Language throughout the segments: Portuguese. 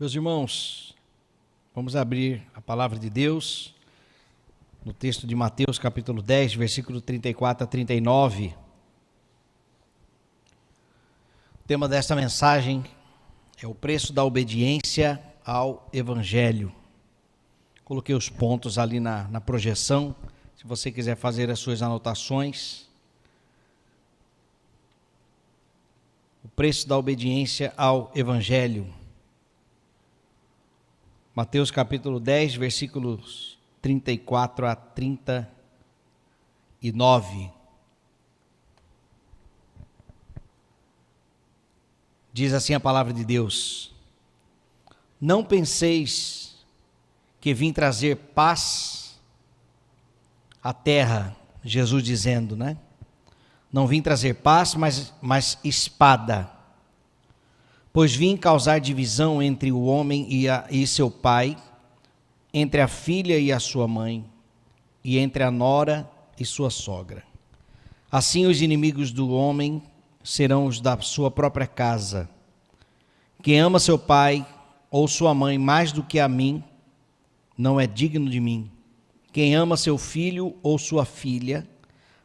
Meus irmãos, vamos abrir a palavra de Deus no texto de Mateus capítulo 10, versículo 34 a 39. O tema desta mensagem é o preço da obediência ao Evangelho. Coloquei os pontos ali na projeção, se você quiser fazer as suas anotações. O preço da obediência ao Evangelho. Mateus capítulo 10, versículos 34 a 39. Diz assim a palavra de Deus: Não penseis que vim trazer paz à terra, Jesus dizendo, né? Não vim trazer paz, mas espada. Pois vim causar divisão entre o homem e seu pai, entre a filha e a sua mãe, e entre a nora e sua sogra. Assim os inimigos do homem serão os da sua própria casa. Quem ama seu pai ou sua mãe mais do que a mim, não é digno de mim. Quem ama seu filho ou sua filha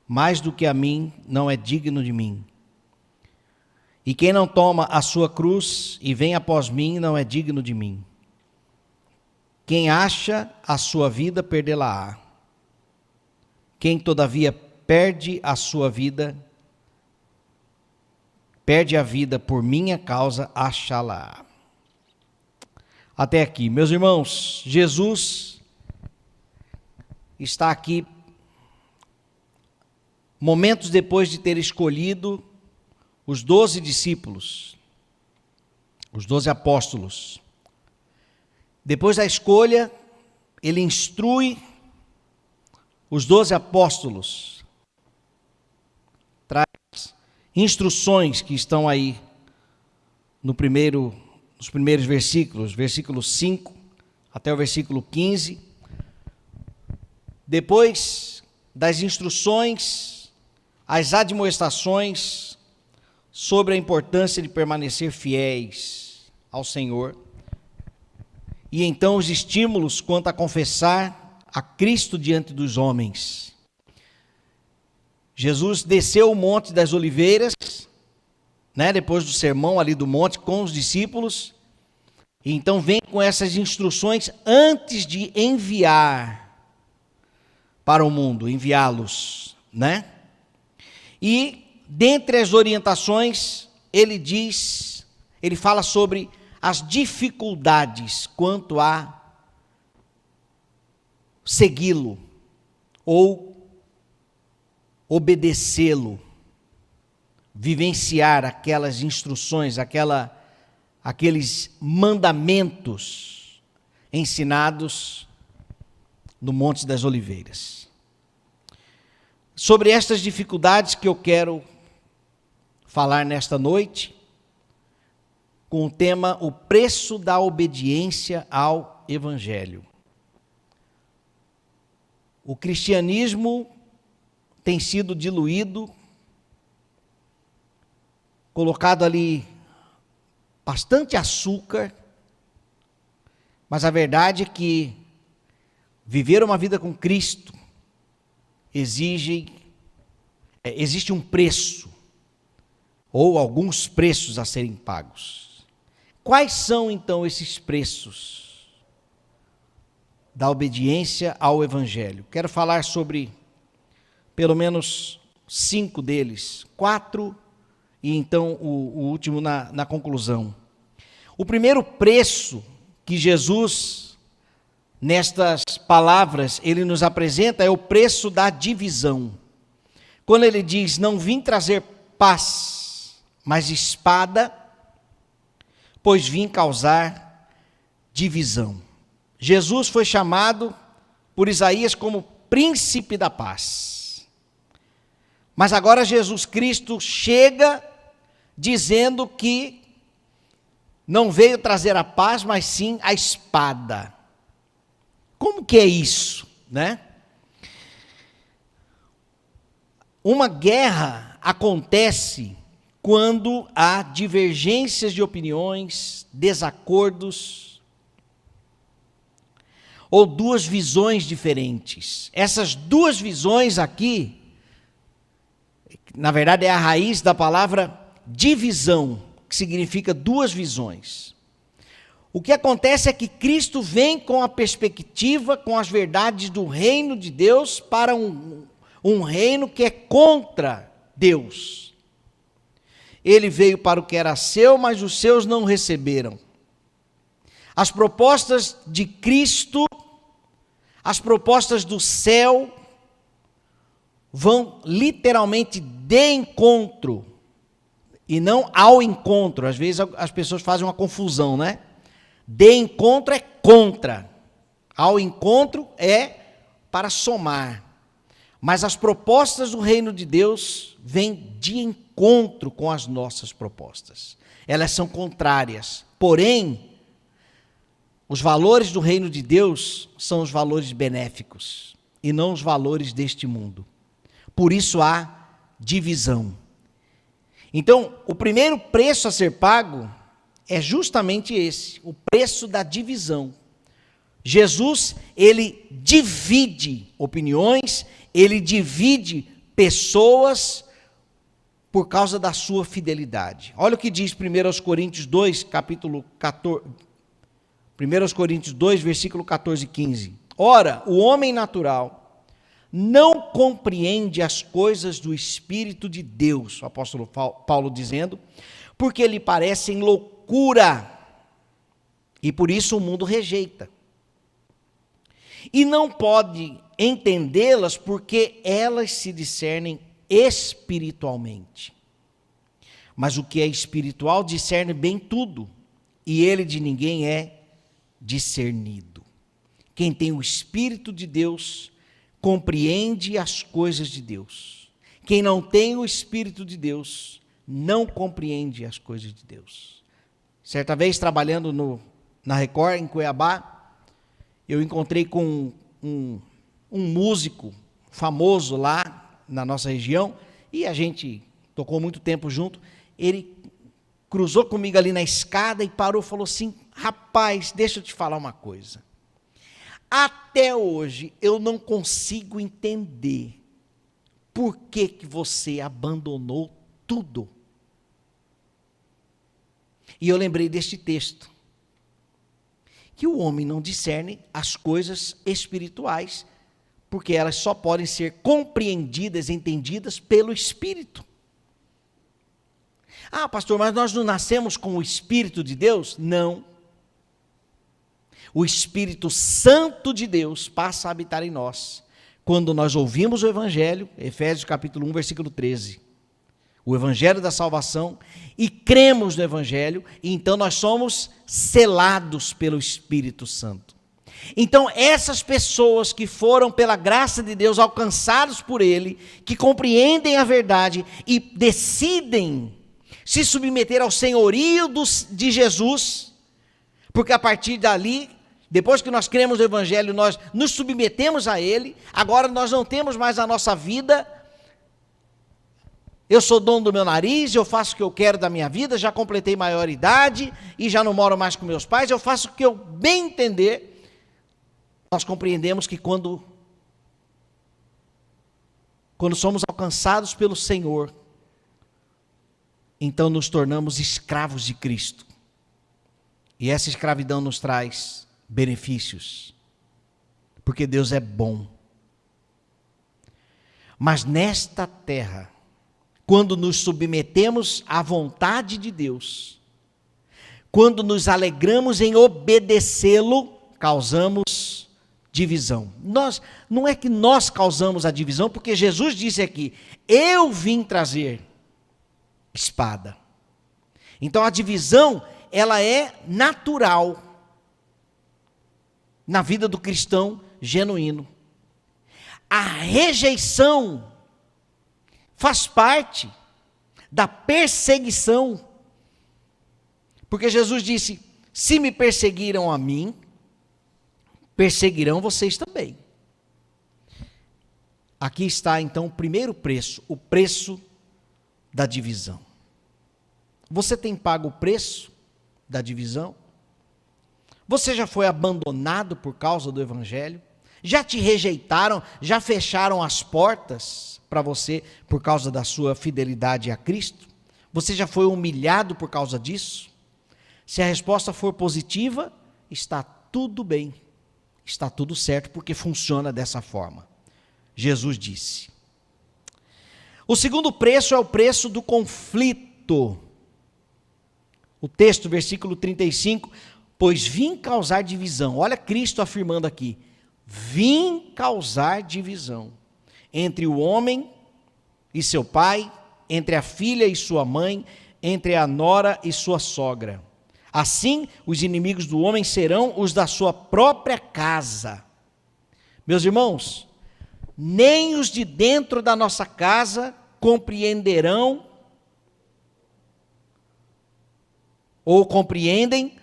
mais do que a mim, não é digno de mim. E quem não toma a sua cruz e vem após mim, não é digno de mim. Quem acha a sua vida, perdê-la-á. Quem, todavia, perde a vida por minha causa, achá-la-á. Até aqui. Meus irmãos, Jesus está aqui momentos depois de ter escolhido os 12 discípulos, os 12 apóstolos. Depois da escolha, ele instrui os 12 apóstolos, traz instruções que estão aí nos primeiros versículos, versículo 5 até o versículo 15. Depois das instruções, as admoestações sobre a importância de permanecer fiéis ao Senhor, e então os estímulos quanto a confessar a Cristo diante dos homens. Jesus desceu o Monte das Oliveiras, depois do sermão ali do monte com os discípulos, e então vem com essas instruções antes de enviar para o mundo, enviá-los, E dentre as orientações, ele fala sobre as dificuldades quanto a segui-lo ou obedecê-lo, vivenciar aquelas instruções, aqueles mandamentos ensinados no Monte das Oliveiras. Sobre estas dificuldades que eu quero falar nesta noite, com o tema o preço da obediência ao Evangelho. O cristianismo tem sido diluído, colocado ali bastante açúcar, mas a verdade é que viver uma vida com Cristo existe um preço, ou alguns preços a serem pagos. Quais são então esses preços da obediência ao Evangelho? Quero falar sobre pelo menos 5 deles, 4 e então o último na conclusão. O primeiro preço que Jesus, nestas palavras, ele nos apresenta é o preço da divisão. Quando ele diz, não vim trazer paz, mas espada, pois vim causar divisão. Jesus foi chamado por Isaías como príncipe da paz. Mas agora Jesus Cristo chega dizendo que não veio trazer a paz, mas sim a espada. Como que é isso, Uma guerra acontece quando há divergências de opiniões, desacordos, ou duas visões diferentes. Essas duas visões aqui, na verdade é a raiz da palavra divisão, que significa duas visões. O que acontece é que Cristo vem com a perspectiva, com as verdades do reino de Deus para um reino que é contra Deus. Ele veio para o que era seu, mas os seus não receberam. As propostas de Cristo, as propostas do céu, vão literalmente de encontro, e não ao encontro. Às vezes as pessoas fazem uma confusão, né? De encontro é contra, ao encontro é para somar. Mas as propostas do reino de Deus vêm de encontro com as nossas propostas. Elas são contrárias. Porém, os valores do reino de Deus são os valores benéficos e não os valores deste mundo. Por isso há divisão. Então, o primeiro preço a ser pago é justamente esse, o preço da divisão. Jesus, ele divide opiniões, ele divide pessoas por causa da sua fidelidade. Olha o que diz 1 Coríntios 2, capítulo 14, 1 Coríntios 2, versículo 14 e 15. Ora, o homem natural não compreende as coisas do Espírito de Deus, o apóstolo Paulo dizendo, porque lhe parecem loucura, e por isso o mundo rejeita. E não pode entendê-las porque elas se discernem espiritualmente. Mas o que é espiritual discerne bem tudo, e ele de ninguém é discernido. Quem tem o Espírito de Deus compreende as coisas de Deus. Quem não tem o Espírito de Deus não compreende as coisas de Deus. Certa vez, trabalhando na Record, em Cuiabá, eu encontrei com um músico famoso lá na nossa região, e a gente tocou muito tempo junto. Ele cruzou comigo ali na escada e parou e falou assim: rapaz, deixa eu te falar uma coisa. Até hoje eu não consigo entender por que você abandonou tudo. E eu lembrei deste texto, que o homem não discerne as coisas espirituais, porque elas só podem ser compreendidas, entendidas pelo Espírito. Ah, pastor, mas nós não nascemos com o Espírito de Deus? Não. O Espírito Santo de Deus passa a habitar em nós quando nós ouvimos o Evangelho, Efésios capítulo 1, versículo 13. O Evangelho da salvação, e cremos no Evangelho, e então nós somos selados pelo Espírito Santo. Então, essas pessoas que foram, pela graça de Deus, alcançados por Ele, que compreendem a verdade e decidem se submeter ao senhorio de Jesus, porque a partir dali, depois que nós cremos no Evangelho, nós nos submetemos a Ele, agora nós não temos mais a nossa vida. Eu sou dono do meu nariz, eu faço o que eu quero da minha vida, já completei maioridade e já não moro mais com meus pais, eu faço o que eu bem entender. Nós compreendemos que quando somos alcançados pelo Senhor, então nos tornamos escravos de Cristo. E essa escravidão nos traz benefícios, porque Deus é bom. Mas nesta terra, quando nos submetemos à vontade de Deus, quando nos alegramos em obedecê-lo, causamos divisão. Não é que nós causamos a divisão, porque Jesus disse aqui: eu vim trazer espada. Então a divisão, ela é natural na vida do cristão genuíno. A rejeição faz parte da perseguição. Porque Jesus disse: se me perseguiram a mim, perseguirão vocês também. Aqui está então o primeiro preço, o preço da divisão. Você tem pago o preço da divisão? Você já foi abandonado por causa do Evangelho? Já te rejeitaram? Já fecharam as portas para você por causa da sua fidelidade a Cristo? Você já foi humilhado por causa disso? Se a resposta for positiva, está tudo bem. Está tudo certo, porque funciona dessa forma. Jesus disse. O segundo preço é o preço do conflito. O texto, versículo 35, pois vim causar divisão. Olha Cristo afirmando aqui. Vim causar divisão entre o homem e seu pai, entre a filha e sua mãe, entre a nora e sua sogra. Assim, os inimigos do homem serão os da sua própria casa. Meus irmãos, nem os de dentro da nossa casa compreenderão ou compreendem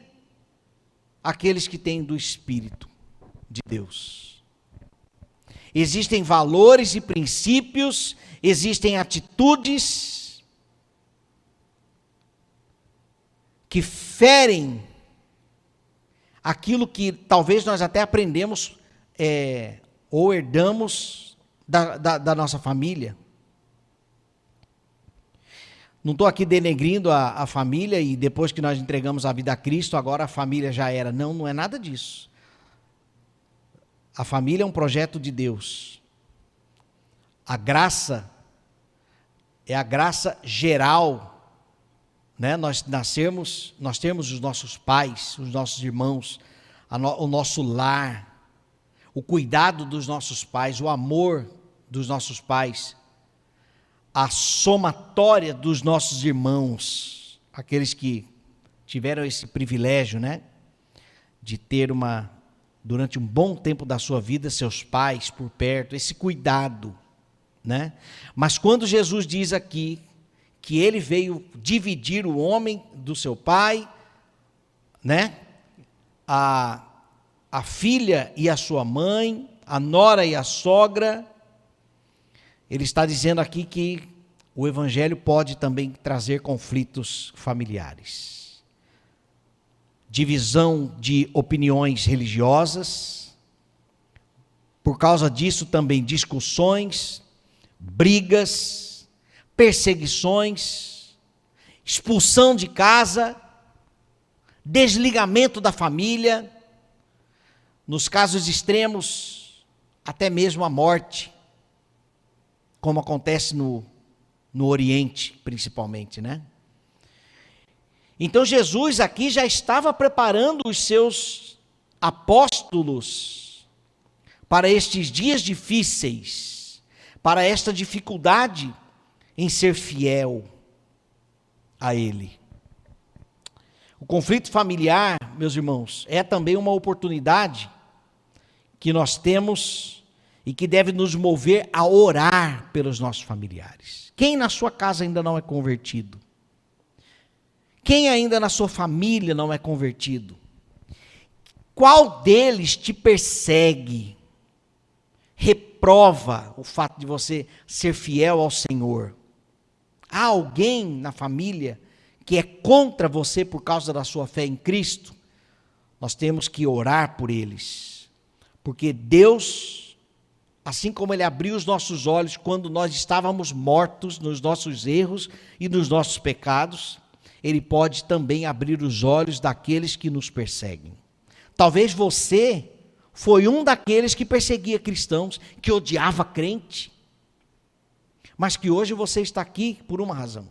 aqueles que têm do Espírito de Deus. Existem valores e princípios, existem atitudes que ferem aquilo que talvez nós até aprendemos ou herdamos da nossa família. Não estou aqui denegrindo a família e depois que nós entregamos a vida a Cristo, agora a família já era. Não, não é nada disso. A família é um projeto de Deus. A graça é a graça geral, né? Nós temos os nossos pais, os nossos irmãos, o nosso lar, o cuidado dos nossos pais, o amor dos nossos pais, a somatória dos nossos irmãos, aqueles que tiveram esse privilégio, né, de ter durante um bom tempo da sua vida, seus pais por perto, esse cuidado, né? Mas quando Jesus diz aqui que ele veio dividir o homem do seu pai, né, a filha e a sua mãe, a nora e a sogra, ele está dizendo aqui que o Evangelho pode também trazer conflitos familiares. Divisão de opiniões religiosas. Por causa disso também discussões, brigas, perseguições, expulsão de casa, desligamento da família, nos casos extremos, até mesmo a morte, como acontece no Oriente, principalmente, né? Então Jesus aqui já estava preparando os seus apóstolos para estes dias difíceis, para esta dificuldade em ser fiel a Ele. O conflito familiar, meus irmãos, é também uma oportunidade que nós temos e que deve nos mover a orar pelos nossos familiares. Quem na sua casa ainda não é convertido? Quem ainda na sua família não é convertido? Qual deles te persegue, reprova o fato de você ser fiel ao Senhor? Há alguém na família que é contra você por causa da sua fé em Cristo? Nós temos que orar por eles, porque Deus, assim como Ele abriu os nossos olhos quando nós estávamos mortos nos nossos erros e nos nossos pecados, Ele pode também abrir os olhos daqueles que nos perseguem. Talvez você foi um daqueles que perseguia cristãos, que odiava crente, mas que hoje você está aqui por uma razão: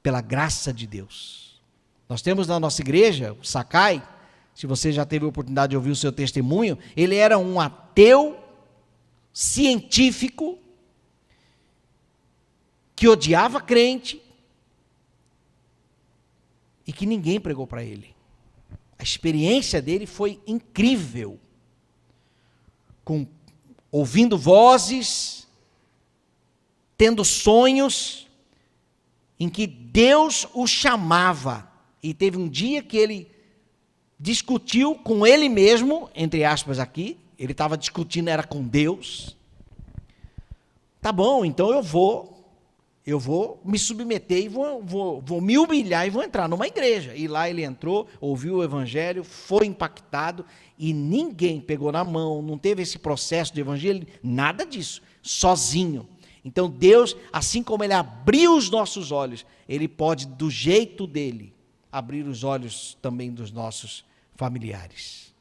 pela graça de Deus. Nós temos na nossa igreja o Sakai. Se você já teve a oportunidade de ouvir o seu testemunho, ele era um ateu científico que odiava crente e que ninguém pregou para ele. A experiência dele foi incrível, ouvindo vozes, tendo sonhos em que Deus o chamava. E teve um dia que ele discutiu com ele mesmo, entre aspas aqui, ele estava discutindo, era com Deus. Tá bom, então eu vou eu vou me submeter e vou me humilhar e vou entrar numa igreja. E lá ele entrou, ouviu o evangelho, foi impactado e ninguém pegou na mão, não teve esse processo de evangelho, nada disso, sozinho. Então Deus, assim como Ele abriu os nossos olhos, Ele pode, do jeito dEle, abrir os olhos também dos nossos familiares.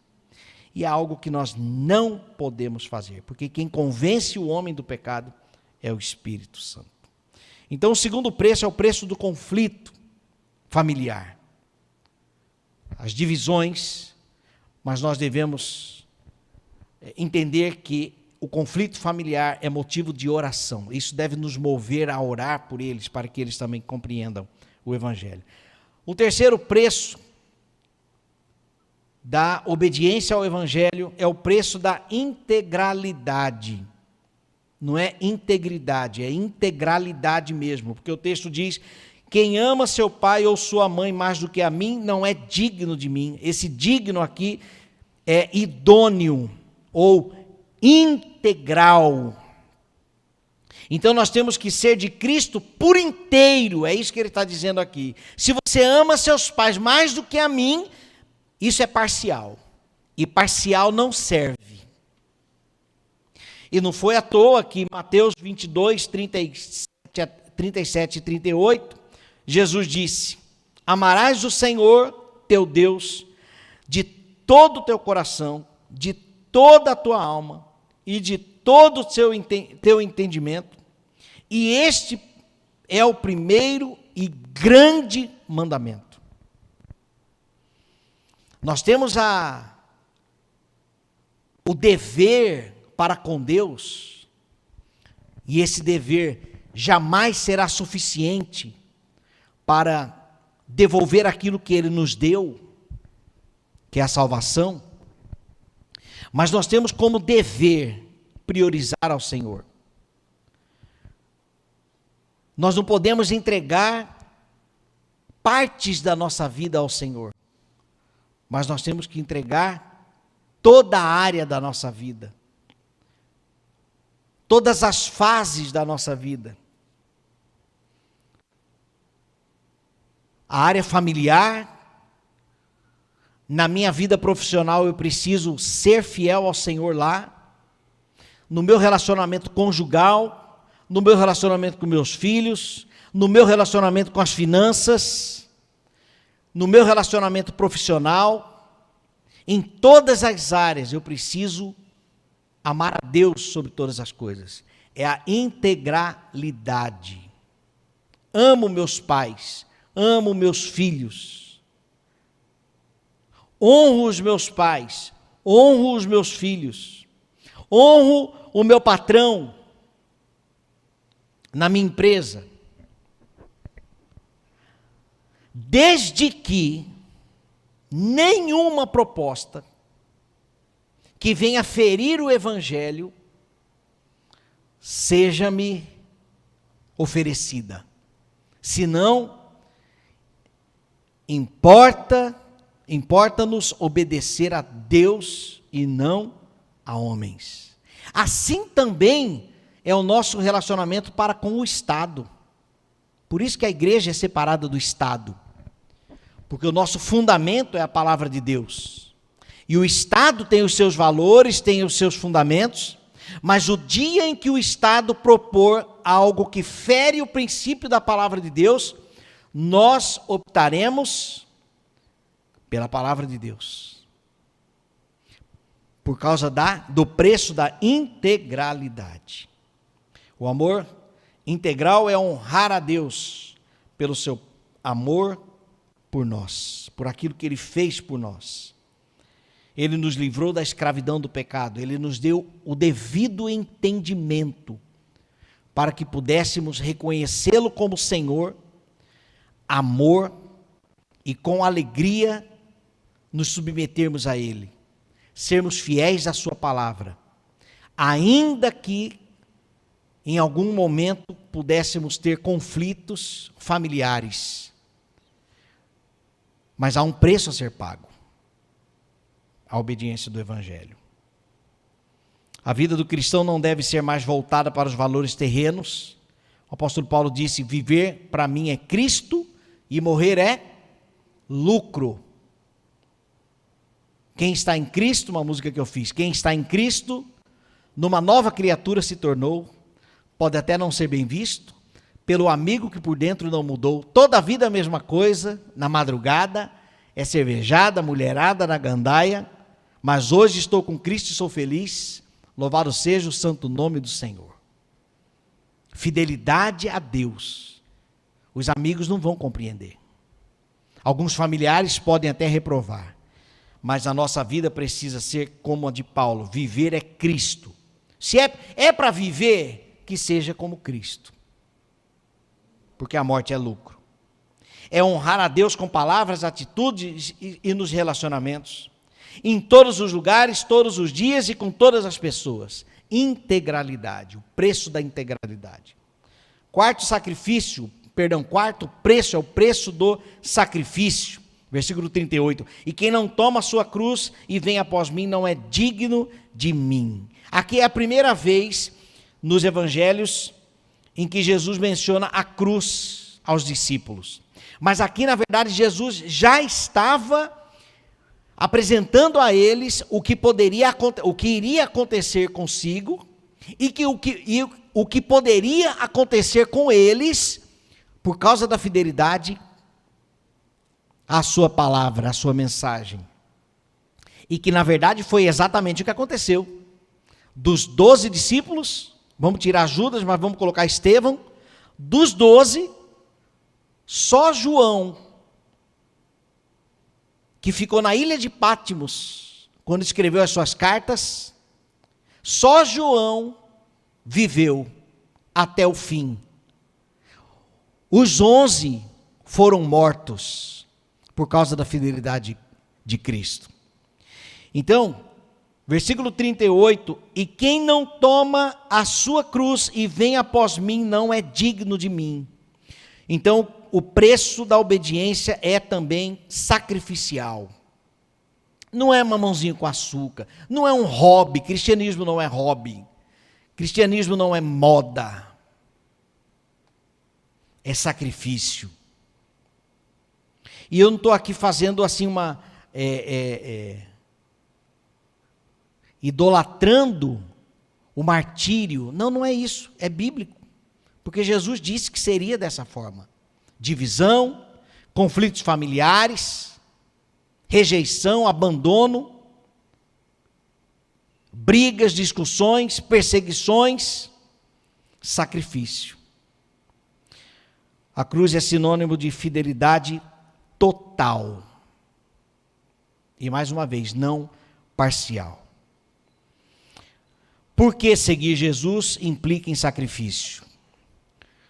E é algo que nós não podemos fazer, porque quem convence o homem do pecado é o Espírito Santo. Então o segundo preço é o preço do conflito familiar. As divisões, mas nós devemos entender que o conflito familiar é motivo de oração. Isso deve nos mover a orar por eles, para que eles também compreendam o Evangelho. O terceiro preço da obediência ao Evangelho é o preço da integralidade. Não é integridade, é integralidade mesmo, porque o texto diz: quem ama seu pai ou sua mãe mais do que a mim, não é digno de mim. Esse digno aqui é idôneo ou integral. Então nós temos que ser de Cristo por inteiro, é isso que ele está dizendo aqui. Se você ama seus pais mais do que a mim, isso é parcial, e parcial não serve. E não foi à toa que Mateus 22, 37 e 38, Jesus disse: amarás o Senhor teu Deus de todo o teu coração, de toda a tua alma e de todo o teu entendimento. E este é o primeiro e grande mandamento. Nós temos o dever para com Deus, e esse dever jamais será suficiente para devolver aquilo que Ele nos deu, que é a salvação, mas nós temos como dever priorizar ao Senhor. Nós não podemos entregar partes da nossa vida ao Senhor, mas nós temos que entregar toda a área da nossa vida, todas as fases da nossa vida. A área familiar, na minha vida profissional eu preciso ser fiel ao Senhor lá, no meu relacionamento conjugal, no meu relacionamento com meus filhos, no meu relacionamento com as finanças, no meu relacionamento profissional, em todas as áreas eu preciso amar a Deus sobre todas as coisas. É a integralidade. Amo meus pais, amo meus filhos, honro os meus pais, honro os meus filhos, honro o meu patrão na minha empresa, desde que nenhuma proposta que venha ferir o Evangelho seja-me oferecida. Senão, importa-nos obedecer a Deus e não a homens. Assim também é o nosso relacionamento para com o Estado. Por isso que a igreja é separada do Estado, porque o nosso fundamento é a palavra de Deus. E o Estado tem os seus valores, tem os seus fundamentos, mas o dia em que o Estado propor algo que fere o princípio da palavra de Deus, nós optaremos pela palavra de Deus, por causa do preço da integralidade. O amor integral é honrar a Deus pelo seu amor por nós, por aquilo que Ele fez por nós. Ele nos livrou da escravidão do pecado, Ele nos deu o devido entendimento para que pudéssemos reconhecê-lo como Senhor, amor, e com alegria nos submetermos a Ele, sermos fiéis à sua palavra, ainda que em algum momento pudéssemos ter conflitos familiares, mas há um preço a ser pago, a obediência do Evangelho. A vida do cristão não deve ser mais voltada para os valores terrenos, O apóstolo Paulo disse: viver para mim é Cristo e morrer é lucro. Quem está em Cristo, uma música que eu fiz, quem está em Cristo, numa nova criatura se tornou, pode até não ser bem visto, pelo amigo que por dentro não mudou. Toda a vida a mesma coisa, na madrugada, é cervejada, mulherada na gandaia, mas hoje estou com Cristo e sou feliz, louvado seja o santo nome do Senhor. Fidelidade a Deus, os amigos não vão compreender. Alguns familiares podem até reprovar, mas a nossa vida precisa ser como a de Paulo. Viver é Cristo. Se é para viver, que seja como Cristo, porque a morte é lucro. É honrar a Deus com palavras, atitudes e nos relacionamentos, em todos os lugares, todos os dias e com todas as pessoas. Integralidade, o preço da integralidade. Quarto preço é o preço do sacrifício. Versículo 38, e quem não toma a sua cruz e vem após mim não é digno de mim. Aqui é a primeira vez nos evangelhos em que Jesus menciona a cruz aos discípulos. Mas aqui, na verdade, Jesus já estava apresentando a eles o que iria acontecer consigo e o que poderia acontecer com eles por causa da fidelidade à sua palavra, à sua mensagem. E que, na verdade, foi exatamente o que aconteceu. Dos 12 discípulos, vamos tirar Judas, mas vamos colocar Estevão, dos 12, só João, que ficou na ilha de Pátimos, quando escreveu as suas cartas, só João viveu até o fim. Os 11 foram mortos por causa da fidelidade de Cristo. Então, versículo 38, e quem não toma a sua cruz e vem após mim não é digno de mim. Então, o preço da obediência é também sacrificial. Não é mamãozinho com açúcar, não é um hobby, cristianismo não é hobby, cristianismo não é moda, é sacrifício. E eu não estou aqui fazendo assim uma... idolatrando o martírio. Não, não é isso, é bíblico. Porque Jesus disse que seria dessa forma. Divisão, conflitos familiares, rejeição, abandono, brigas, discussões, perseguições, sacrifício. A cruz é sinônimo de fidelidade total. E mais uma vez, não parcial. Por que seguir Jesus implica em sacrifício?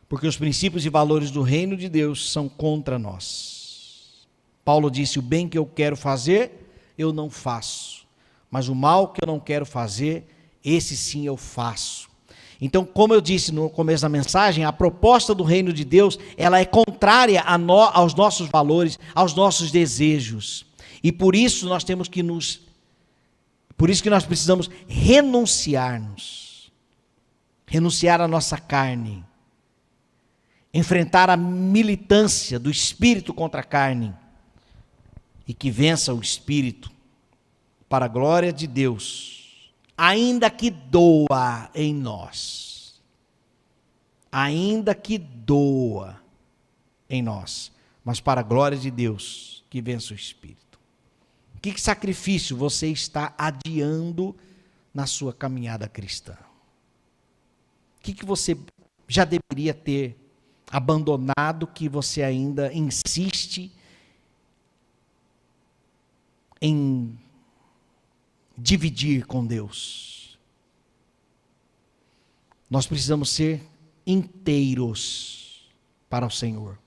Porque os princípios e valores do reino de Deus são contra nós. Paulo disse: o bem que eu quero fazer, eu não faço. Mas o mal que eu não quero fazer, esse sim eu faço. Então, como eu disse no começo da mensagem, a proposta do reino de Deus, ela é contrária aos nossos valores, aos nossos desejos. E por isso nós temos que por isso que nós precisamos renunciar-nos. Renunciar à nossa carne. Enfrentar a militância do espírito contra a carne. E que vença o espírito para a glória de Deus. Ainda que doa em nós. Ainda que doa em nós. Mas para a glória de Deus que vença o espírito. Que sacrifício você está adiando na sua caminhada cristã? O que você já deveria ter abandonado que você ainda insiste em dividir com Deus? Nós precisamos ser inteiros para o Senhor.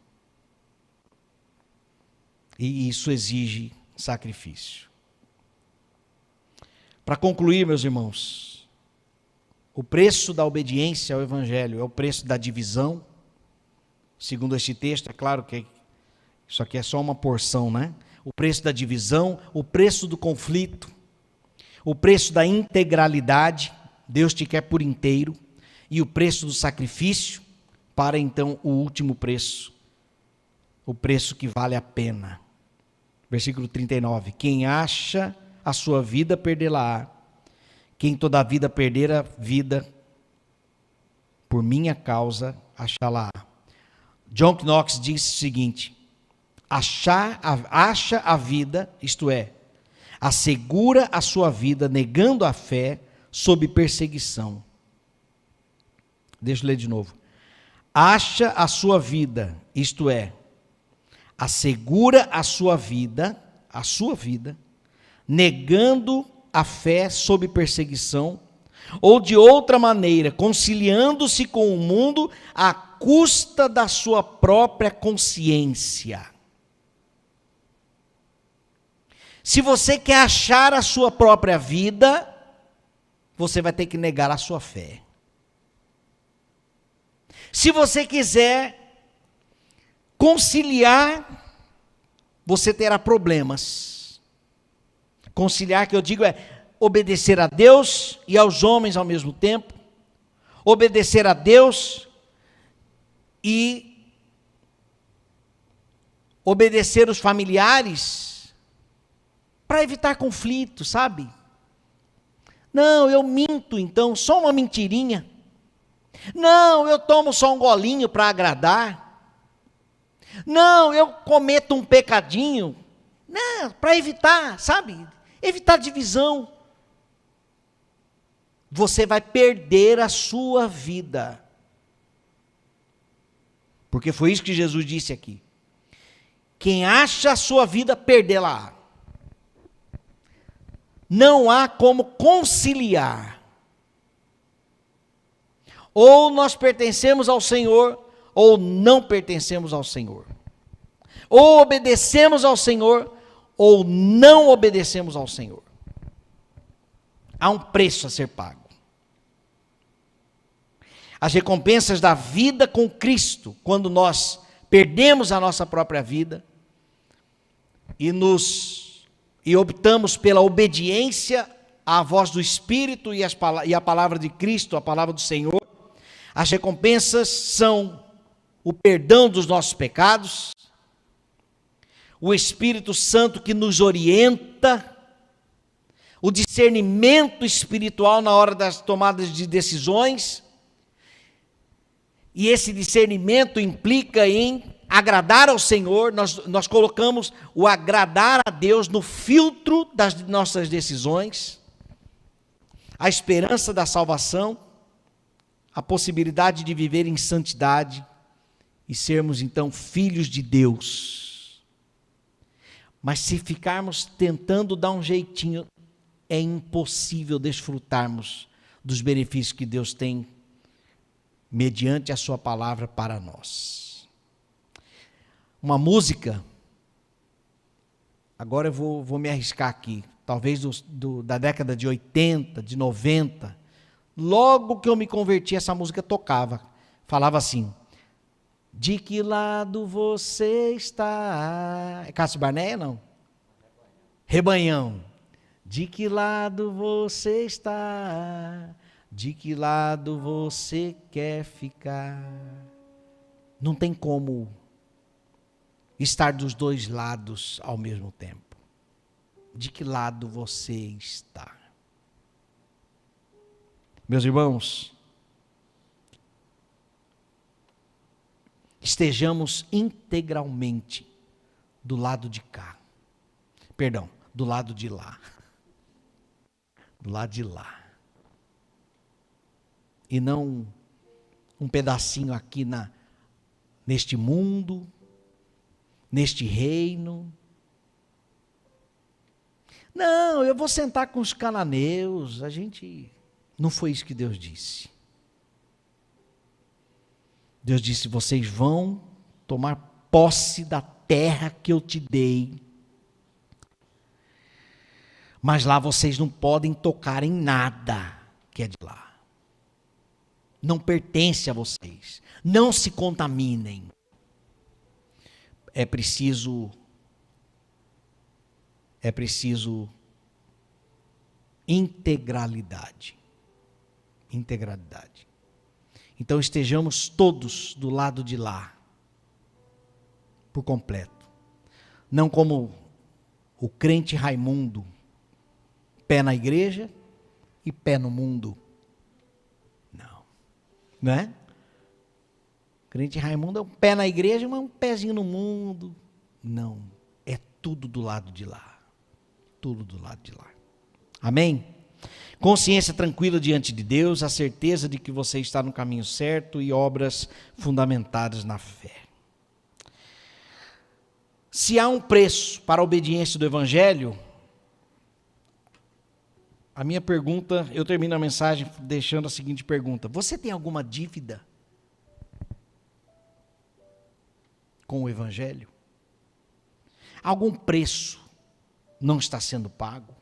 E isso exige sacrifício. Para concluir, meus irmãos, o preço da obediência ao Evangelho é o preço da divisão. Segundo este texto, é claro que isso aqui é só uma porção, né? O preço da divisão, o preço do conflito, o preço da integralidade, Deus te quer por inteiro, e o preço do sacrifício, para então o último preço, o preço que vale a pena. Versículo 39, quem acha a sua vida, perdê-la-á. Quem toda a vida perder a vida, por minha causa, achá-la-á. John Knox diz o seguinte, acha a vida, isto é, assegura a sua vida negando a fé sob perseguição. Deixa eu ler de novo. Acha a sua vida, isto é, assegura a sua vida, negando a fé sob perseguição, ou de outra maneira, conciliando-se com o mundo à custa da sua própria consciência. Se você quer achar a sua própria vida, você vai ter que negar a sua fé. Se você quiser conciliar, você terá problemas. Conciliar, que eu digo, é obedecer a Deus e aos homens ao mesmo tempo, obedecer a Deus e obedecer os familiares, para evitar conflito, sabe? Não, eu minto então, só uma mentirinha. Não, eu tomo só um golinho para agradar. Não, eu cometo um pecadinho. Não, para evitar, sabe? Evitar divisão. Você vai perder a sua vida. Porque foi isso que Jesus disse aqui. Quem acha a sua vida, perdê-la-á. Não há como conciliar. Ou nós pertencemos ao Senhor, ou não pertencemos ao Senhor. Ou obedecemos ao Senhor, ou não obedecemos ao Senhor. Há um preço a ser pago. As recompensas da vida com Cristo, quando nós perdemos a nossa própria vida e optamos pela obediência à voz do Espírito e a palavra de Cristo, a palavra do Senhor, as recompensas são o perdão dos nossos pecados, o Espírito Santo que nos orienta, o discernimento espiritual na hora das tomadas de decisões, e esse discernimento implica em agradar ao Senhor. Nós colocamos o agradar a Deus no filtro das nossas decisões, a esperança da salvação, a possibilidade de viver em santidade e sermos então filhos de Deus. Mas se ficarmos tentando dar um jeitinho, é impossível desfrutarmos dos benefícios que Deus tem mediante a sua palavra para nós. Uma música, agora eu vou me arriscar aqui, talvez da década de 80, de 90, logo que eu me converti, essa música tocava, falava assim, de que lado você está? É Cássio Barneia, não? Rebanhão. De que lado você está? De que lado você quer ficar? Não tem como estar dos dois lados ao mesmo tempo. De que lado você está? Meus irmãos, estejamos integralmente do lado de cá. Perdão, do lado de lá. Do lado de lá. E não um pedacinho aqui neste mundo, neste reino. Não, eu vou sentar com os cananeus. Não foi isso que Deus disse. Deus disse, vocês vão tomar posse da terra que eu te dei. Mas lá vocês não podem tocar em nada que é de lá. Não pertence a vocês. Não se contaminem. É preciso integralidade. Integralidade. Então estejamos todos do lado de lá, por completo. Não como o crente Raimundo, pé na igreja e pé no mundo. Não é? O crente Raimundo é um pé na igreja, mas um pezinho no mundo. Não, é tudo do lado de lá. Tudo do lado de lá. Amém? Consciência tranquila diante de Deus, a certeza de que você está no caminho certo e obras fundamentadas na fé. Se há um preço para a obediência do Evangelho, a minha pergunta, eu termino a mensagem deixando a seguinte pergunta: você tem alguma dívida com o Evangelho? Algum preço não está sendo pago?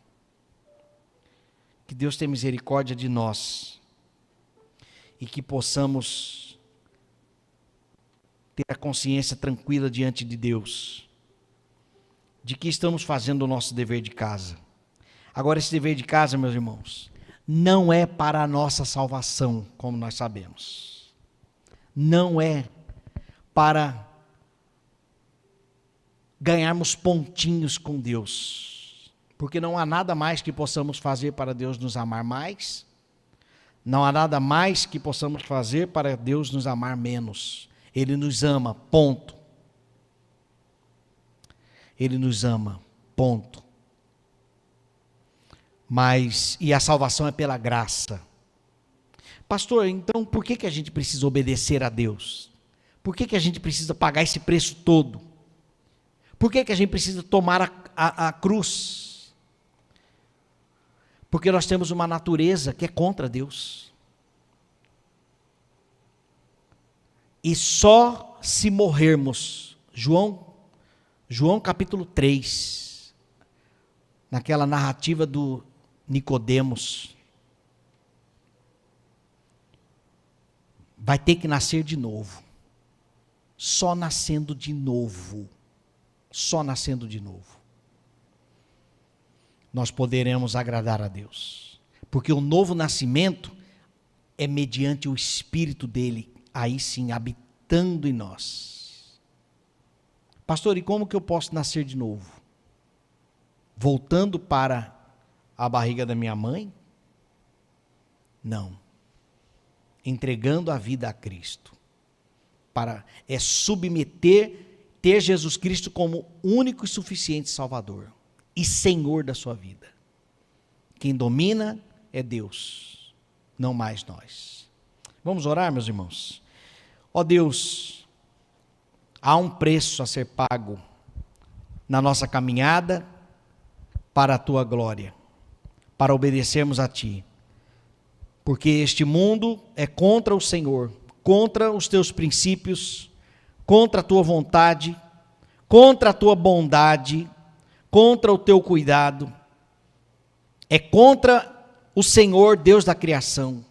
Que Deus tenha misericórdia de nós e que possamos ter a consciência tranquila diante de Deus, de que estamos fazendo o nosso dever de casa. Agora, esse dever de casa, meus irmãos, não é para a nossa salvação, como nós sabemos. Não é para ganharmos pontinhos com Deus. Porque não há nada mais que possamos fazer para Deus nos amar mais. Não há nada mais que possamos fazer para Deus nos amar menos. Ele nos ama, ponto. Ele nos ama, ponto. E a salvação é pela graça. Pastor, então por que a gente precisa obedecer a Deus? Por que a gente precisa pagar esse preço todo? Por que a gente precisa tomar a cruz? Porque nós temos uma natureza que é contra Deus. E só se morrermos, João capítulo 3, naquela narrativa do Nicodemos, vai ter que nascer de novo. Só nascendo de novo. Só nascendo de novo. Nós poderemos agradar a Deus. Porque o novo nascimento é mediante o Espírito dele, aí sim, habitando em nós. Pastor, e como que eu posso nascer de novo? Voltando para a barriga da minha mãe? Não. Entregando a vida a Cristo. É submeter, ter Jesus Cristo como único e suficiente Salvador e Senhor da sua vida. Quem domina é Deus, não mais nós. Vamos orar, meus irmãos? Ó Deus, há um preço a ser pago na nossa caminhada para a tua glória, para obedecermos a ti. Porque este mundo é contra o Senhor, contra os teus princípios, contra a tua vontade, contra a tua bondade, contra o teu cuidado. É contra o Senhor, Deus da criação.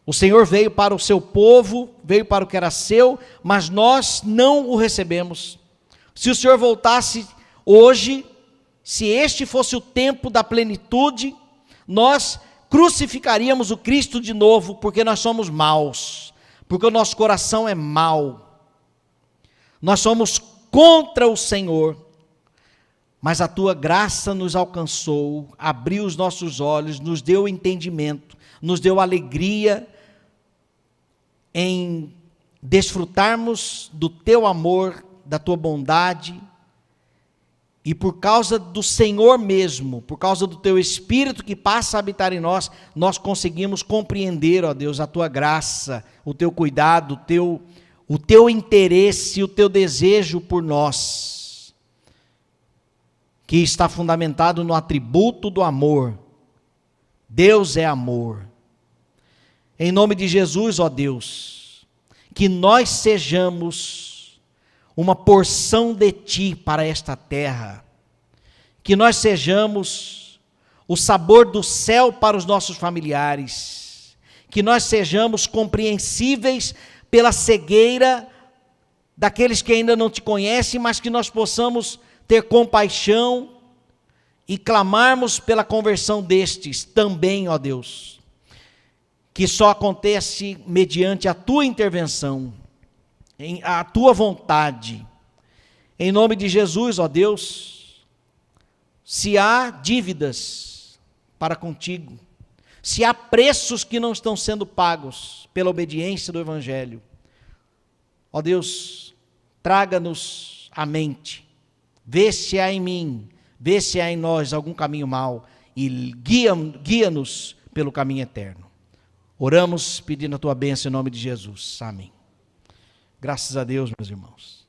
O Senhor veio para o seu povo, veio para o que era seu, mas nós não o recebemos. Se o Senhor voltasse hoje, se este fosse o tempo da plenitude, nós crucificaríamos o Cristo de novo, porque nós somos maus, porque o nosso coração é mau. Nós somos contra o Senhor, mas a tua graça nos alcançou, abriu os nossos olhos, nos deu entendimento, nos deu alegria em desfrutarmos do teu amor, da tua bondade, e por causa do Senhor mesmo, por causa do teu Espírito que passa a habitar em nós, nós conseguimos compreender, ó Deus, a tua graça, o teu cuidado, o teu interesse, o teu desejo por nós, que está fundamentado no atributo do amor. Deus é amor. Em nome de Jesus, ó Deus, que nós sejamos uma porção de ti para esta terra, que nós sejamos o sabor do céu para os nossos familiares, que nós sejamos compreensíveis pela cegueira daqueles que ainda não te conhecem, mas que nós possamos ter compaixão e clamarmos pela conversão destes também, ó Deus. que só acontece mediante a tua intervenção, a tua vontade. Em nome de Jesus, ó Deus, se há dívidas para contigo, se há preços que não estão sendo pagos pela obediência do Evangelho, ó Deus, traga-nos à mente, vê se há em mim, vê se há em nós algum caminho mau e guia-nos pelo caminho eterno. Oramos pedindo a tua bênção em nome de Jesus. Amém. Graças a Deus, meus irmãos.